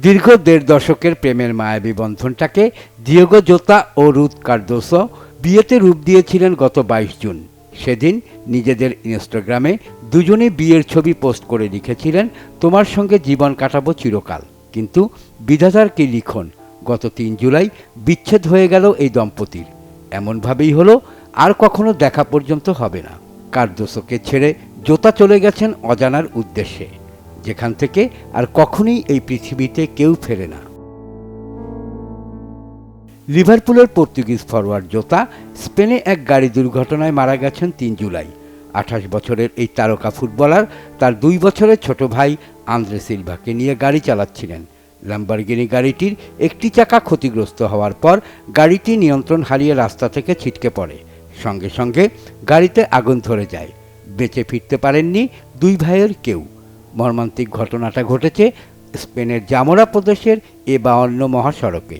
দীর্ঘ ১.৫ দশকের প্রেমের মায়াবী বন্ধনটাকে ডিয়েগো জোতা ও রুথ কার্দোসো বিয়েতে রূপ দিয়েছিলেন গত ২২ জুন। সেদিন নিজেদের ইনস্টাগ্রামে দুজনেই বিয়ের ছবি পোস্ট করে লিখেছিলেন, তোমার সঙ্গে জীবন কাটাবো চিরকাল। কিন্তু বিধাতার কি লিখন, গত ৩ জুলাই বিচ্ছেদ হয়ে গেল এই দম্পতির। এমনভাবেই হলো, আর কখনো দেখা পর্যন্ত হবে না। কার্দোসোকে ছেড়ে জোতা চলে গেছেন অজানার উদ্দেশ্যে, যেখান থেকে আর কখনোই এই পৃথিবীতে কেউ ফেরে না। লিভারপুলের পর্তুগিজ ফরোয়ার্ড জোতা স্পেনে এক গাড়ি দুর্ঘটনায় মারা গেছেন ৩ জুলাই। ২৮ বছরের এই তারকা ফুটবলার তার ২ বছরের ছোট ভাই আন্দ্রে সিলভাকে নিয়ে গাড়ি চালাচ্ছিলেন। ল্যাম্বরগিনি গাড়িটির একটি চাকা ক্ষতিগ্রস্ত হওয়ার পর গাড়িটি নিয়ন্ত্রণ হারিয়ে রাস্তা থেকে ছিটকে পড়ে। সঙ্গে সঙ্গে গাড়িতে আগুন ধরে যায়। বেঁচে ফিরতে পারেননি ২ ভাইয়ের কেউ। মর্মান্তিক ঘটনাটা ঘটেছে স্পেনের জামোরা প্রদেশের এ৫২ মহাসড়কে।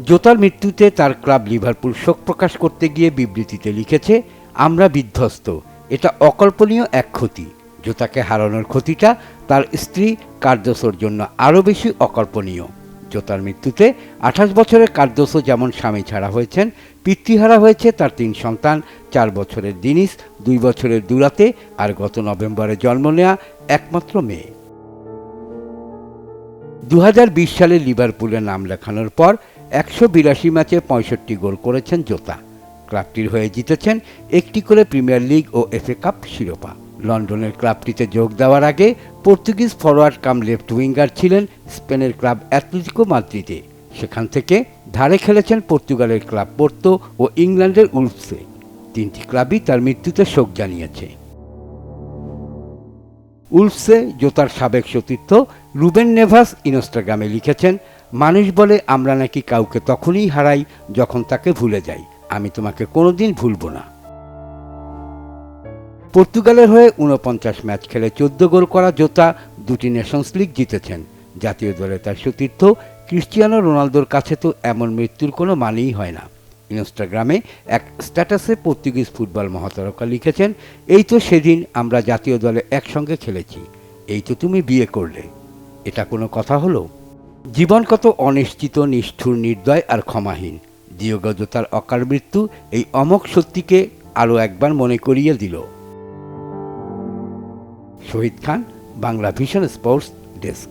জোতার মৃত্যুতে তার ক্লাব লিভারপুল শোক প্রকাশ করতে গিয়ে বিবৃতিতে লিখেছে, আমরা বিধ্বস্ত, এটা অকল্পনীয় এক ক্ষতি। জোতাকে হারানোর ক্ষতিটা তার স্ত্রী কার্দোসোর জন্য আরও বেশি অকল্পনীয়। জোতার মৃত্যুতে ২৮ বছরের কার্দোসো যেমন স্বামী ছাড়া হয়েছেন, পিতৃহারা হয়েছে তার ৩ সন্তান, ৪ বছরের দিনিস, ২ বছরের দুরাতে আর গত নভেম্বরে জন্ম নেওয়া একমাত্র মেয়ে। ২০২০ সালে লিভারপুলে নাম লেখানোর পর ১৮২ ম্যাচে ৬৫ গোল করেছেন জোতা। ক্লাবটির হয়ে জিতেছেন একটি করে প্রিমিয়ার লিগ ও এফএ কাপ শিরোপা। লন্ডনের ক্লাবটিতে যোগ দেওয়ার আগে পর্তুগিজ ফরোয়ার্ড কাম লেফট উইঙ্গার ছিলেন স্পেনের ক্লাব অ্যাটলেটিকো মাদ্রিদে। সেখান থেকে ধারে খেলেছেন পর্তুগালের ক্লাব পোর্তো ও ইংল্যান্ডের উলফসে। ৩টি ক্লাবই তার মৃত্যুতে শোক জানিয়েছে। উলফসে জোতার সাবেক সতীর্থ রুবেন নেভাস ইনস্টাগ্রামে লিখেছেন, মানুষ বলে আমরা নাকি কাউকে তখনই হারাই যখন তাকে ভুলে যাই। আমি তোমাকে কোনোদিন ভুলব না। পর্তুগালের হয়ে ৪৯ ম্যাচ খেলে ১৪ গোল করা জোতা ২টি নেশনস লিগ জিতেছেন। জাতীয় দলে তার সতীর্থ ক্রিস্টিয়ানো রোনালদোর কাছে তো এমন মৃত্যুর কোনো মানেই হয় না। ইনস্টাগ্রামে এক স্ট্যাটাসে পর্তুগিজ ফুটবল মহাতারকা লিখেছেন, এই তো সেদিন আমরা জাতীয় দলে একসঙ্গে খেলেছি, এই তো তুমি বিয়ে করলে। এটা কোনো কথা হলো? জীবন কত অনিশ্চিত, নিষ্ঠুর, নির্দয় আর ক্ষমাহীন। ডিয়েগো জোতার অকাল মৃত্যু এই অমোঘ সত্যিকে আরও একবার মনে করিয়ে দিল। শহীদ খান, বাংলা ভিশন স্পোর্টস ডেস্ক।